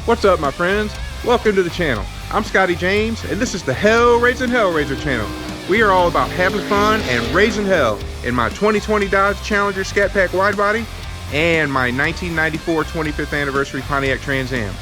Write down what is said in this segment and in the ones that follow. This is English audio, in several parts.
What's up, my friends? Welcome to the channel. I'm Scotty James, and this is the hellraisin.hellraiser channel. We are all about having fun and raising hell in my 2020 Dodge Challenger Scat Pack Widebody and my 1994 25th anniversary Pontiac Trans Am.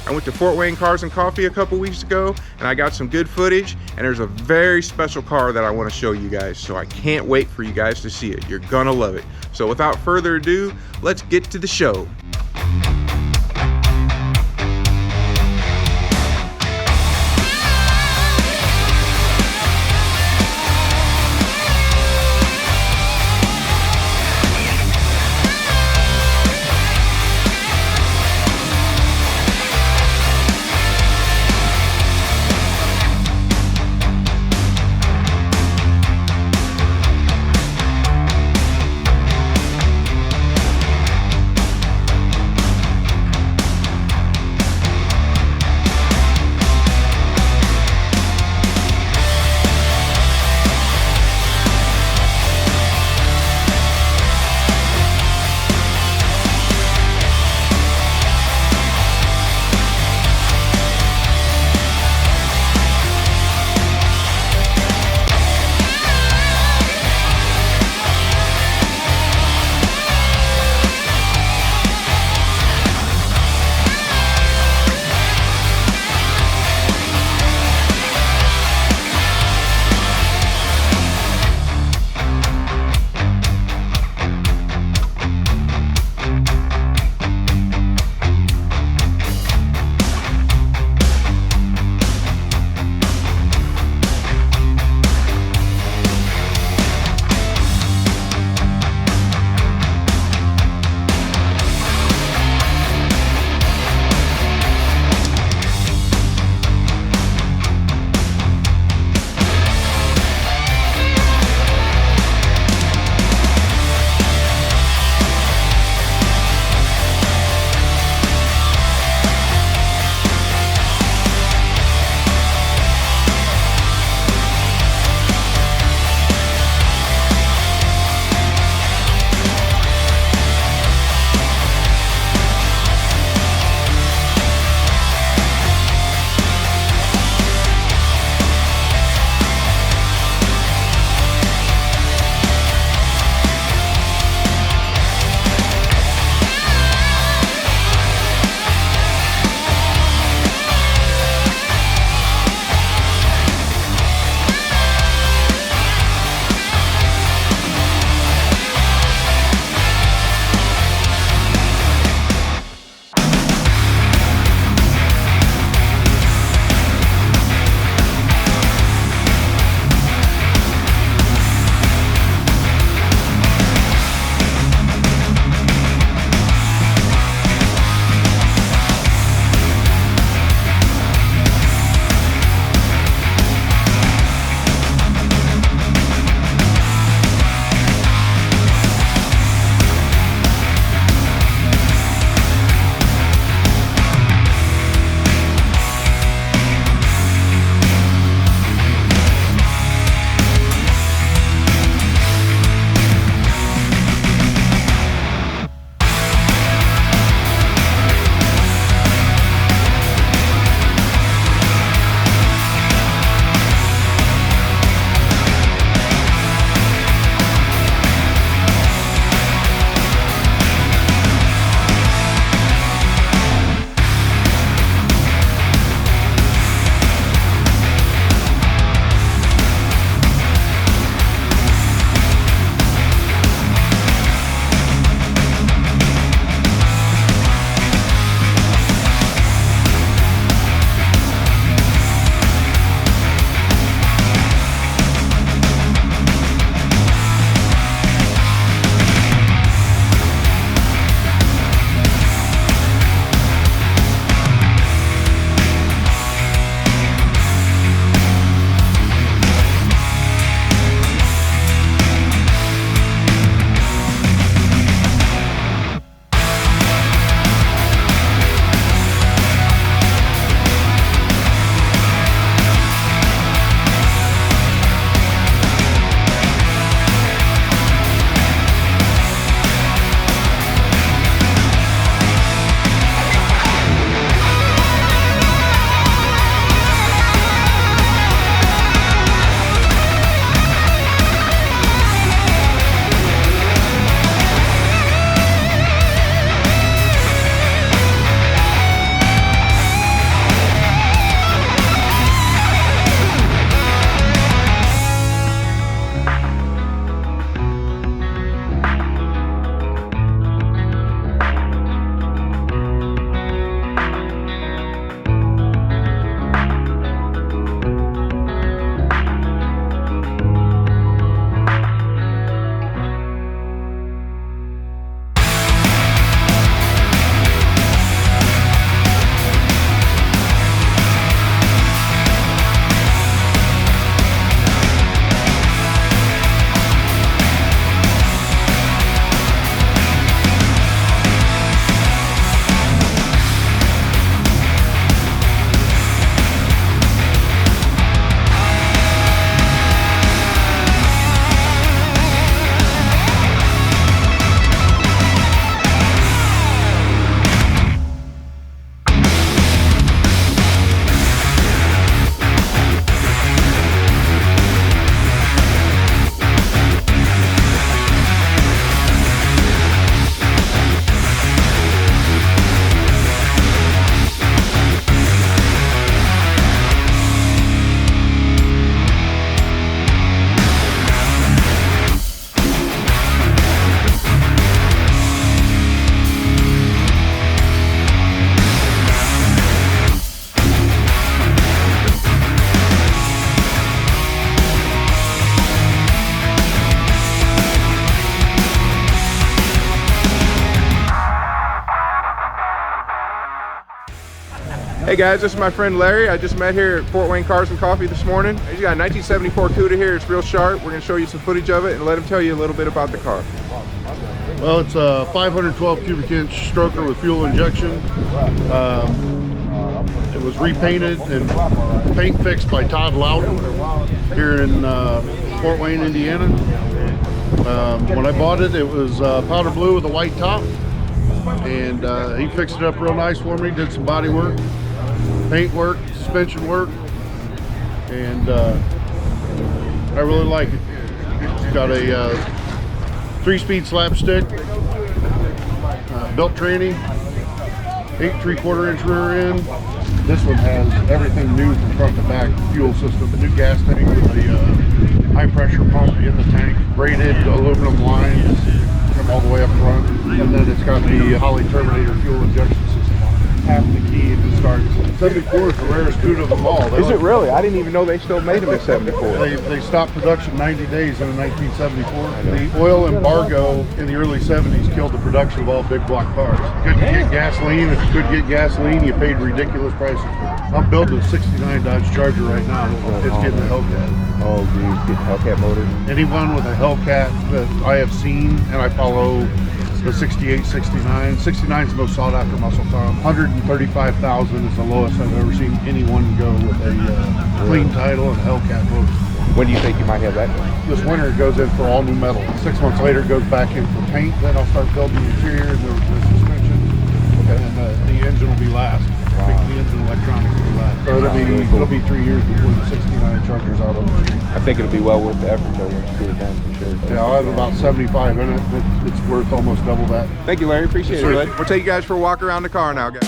I went to Fort Wayne Cars and Coffee a couple weeks ago, and I got some good footage, and there's a very special car that I want to show you guys, so I can't wait for you guys to see it. You're gonna love it. So without further ado, let's get to the show. Hey guys, this is my friend Larry. I just met here at Fort Wayne Cars and Coffee this morning. He's got a 1974 Cuda here. It's real sharp. We're going to show you some footage of it and let him tell you a little bit about the car. Well, it's a 512 cubic inch stroker with fuel injection. It was repainted and paint fixed by Todd Loudon here in Fort Wayne, Indiana. When I bought it, it was powder blue with a white top, and he fixed it up real nice for me. Did some body work, paint work, suspension work, and I really like it. It's got a 3-speed slapstick, belt tranny, 8 3/4 inch rear end. This one has everything new from front to back. Fuel system, the new gas tank with the high pressure pump in the tank, braided aluminum lines come all the way up front, and then it's got the Holley Terminator fuel injection system. Tap the key and it starts. 74 is the rarest Cuda of them all. Is it really? I didn't even know they still made them in 74. They stopped production 90 days in 1974. The oil embargo in the early 70s killed the production of all big block cars. Couldn't get gasoline. If you could get gasoline, you paid ridiculous prices for it. I'm building a 69 Dodge Charger right now. It's getting a Hellcat. Oh, geez, get Hellcat motor. Anyone with a Hellcat that I have seen, and I follow the 68, 69. 69 is the most sought after muscle car. 135,000 is the lowest I've ever seen anyone go with a clean title and a Hellcat motor. When do you think you might have that? This winter it goes in for all new metal. 6 months later it goes back in for paint. Then I'll start building the interior and the suspension. Okay. And the engine will be last. Wow. The engine electronics will be last. So it'll be 3 years before the 69 Charger's out on the street. I think it'll be well worth the effort though once you get it done for sure. Yeah, I'll have about 75 in it. It's worth almost double that. Thank you, Larry. Appreciate it, bud. We'll take you guys for a walk around the car now, guys.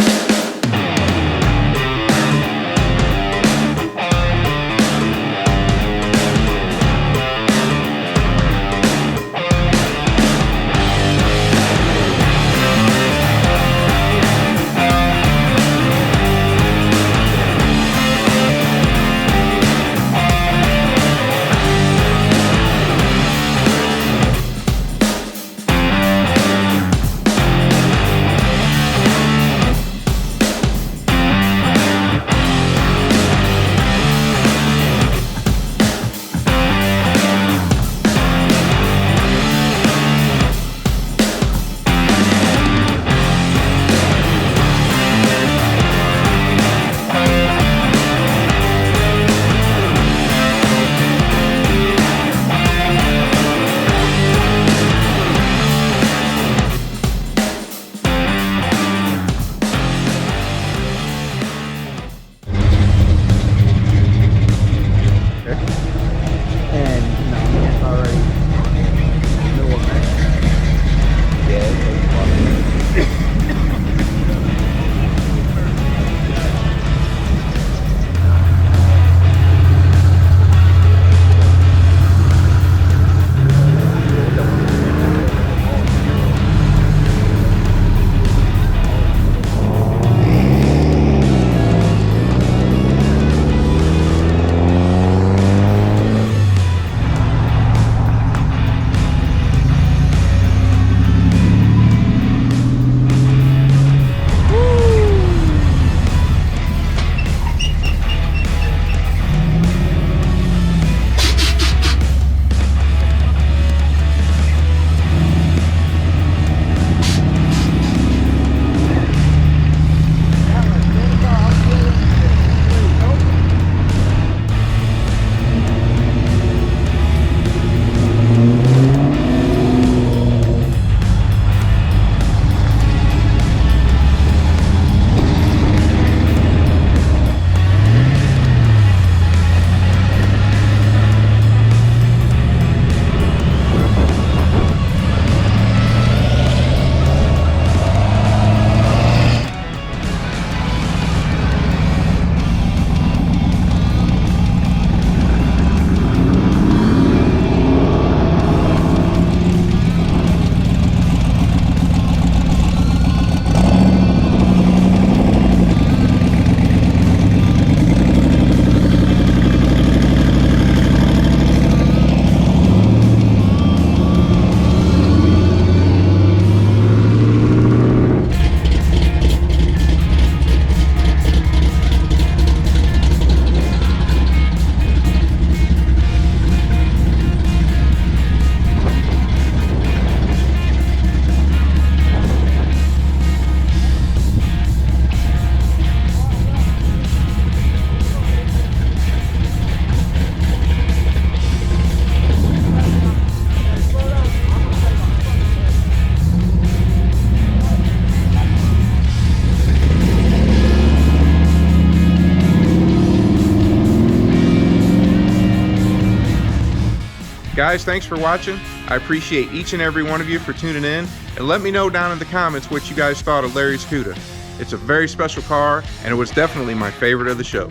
Guys, thanks for watching. I appreciate each and every one of you for tuning in, and let me know down in the comments what you guys thought of Larry's Cuda. It's a very special car, and it was definitely my favorite of the show.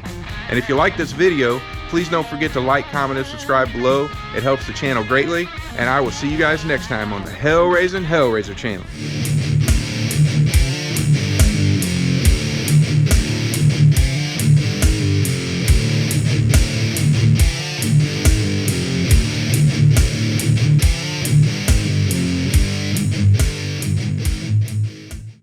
And if you like this video, please don't forget to like, comment, and subscribe below. It helps the channel greatly, and I will see you guys next time on the Hellraisin' Hellraiser channel.